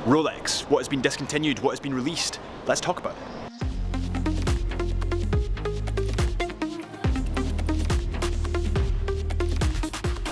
Rolex, what has been discontinued, what has been released. Let's talk about it.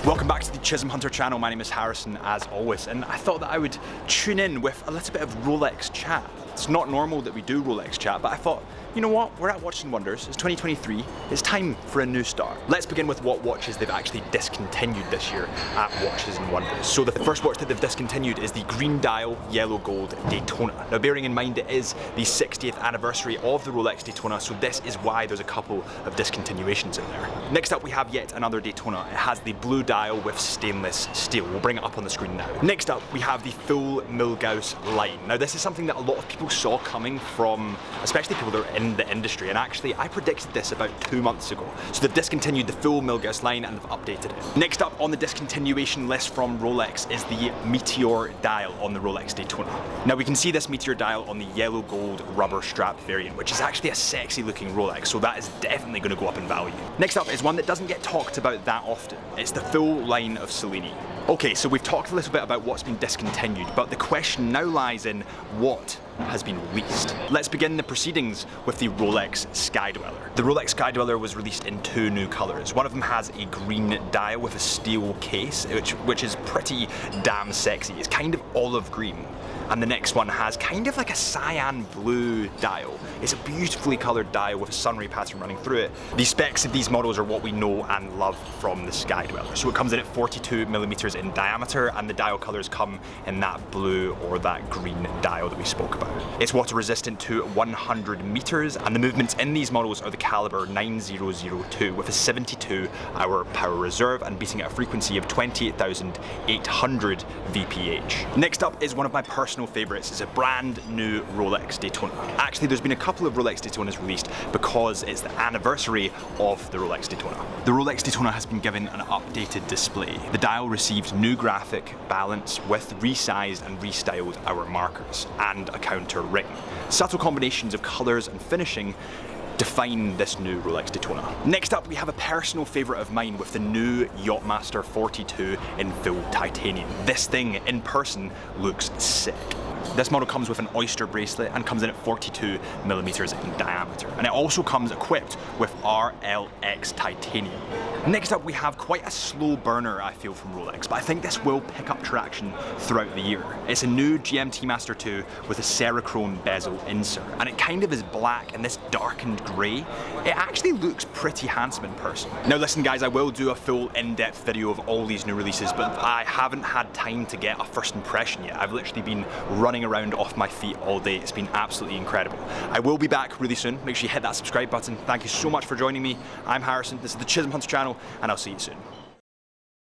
Welcome back to the Chisholm Hunter channel. My name is Harrison, as always, and I thought that I would tune in with a little bit of Rolex chat. It's not normal that we do Rolex chat, but I thought, you know what, we're at Watches and Wonders, it's 2023, it's time for a new start. Let's begin with what watches they've actually discontinued this year at Watches and Wonders. So the first watch that they've discontinued is the green dial, yellow gold Daytona. Now bearing in mind it is the 60th anniversary of the Rolex Daytona, so this is why there's a couple of discontinuations in there. Next up we have yet another Daytona. It has the blue dial with stainless steel. We'll bring it up on the screen now. Next up we have the full Milgauss line. Now this is something that a lot of people saw coming from, especially people that are in the industry, and actually I predicted this about 2 months ago. So they've discontinued the full Milgauss line and they've updated it. Next up on the discontinuation list from Rolex is the Meteor dial on the Rolex Daytona. Now we can see this Meteor dial on the yellow gold rubber strap variant, which is actually a sexy looking Rolex, so that is definitely going to go up in value. Next up is one that doesn't get talked about that often. It's the full line of Cellini. Okay, so we've talked a little bit about what's been discontinued, but the question now lies in what has been released. Let's begin the proceedings with the Rolex Skydweller. The Rolex Skydweller was released in 2 new colours. One of them has a green dial with a steel case, which is pretty damn sexy. It's kind of olive green. And the next one has kind of like a cyan blue dial. It's a beautifully coloured dial with a sunray pattern running through it. The specs of these models are what we know and love from the Skydweller. So it comes in at 42mm in diameter, and the dial colours come in that blue or that green dial that we spoke about. It's water resistant to 100 meters, and the movements in these models are the caliber 9002 with a 72-hour power reserve and beating at a frequency of 28,800 VPH. Next up is one of my personal favourites. It's a brand new Rolex Daytona. Actually, there's been a couple of Rolex Daytonas released because it's the anniversary of the Rolex Daytona. The Rolex Daytona has been given an updated display. The dial received new graphic balance with resized and restyled hour markers and a counter ring. Subtle combinations of colours and finishing define this new Rolex Daytona. Next up we have a personal favourite of mine with the new Yachtmaster 42 in full titanium. This thing in person looks sick. This model comes with an oyster bracelet and comes in at 42mm in diameter, and it also comes equipped with RLX titanium. Next up we have quite a slow burner, I feel, from Rolex, but I think this will pick up traction throughout the year. It's a new GMT Master 2 with a Cerachrome bezel insert, and it kind of is black and this darkened grey. It actually looks pretty handsome in person. Now listen guys, I will do a full in-depth video of all these new releases, but I haven't had time to get a first impression yet. I've literally been running around off my feet all day. It's been absolutely incredible. I will be back really soon. Make sure you hit that subscribe button. Thank you so much for joining me. I'm Harrison, this is the Chisholm Hunter channel, and I'll see you soon.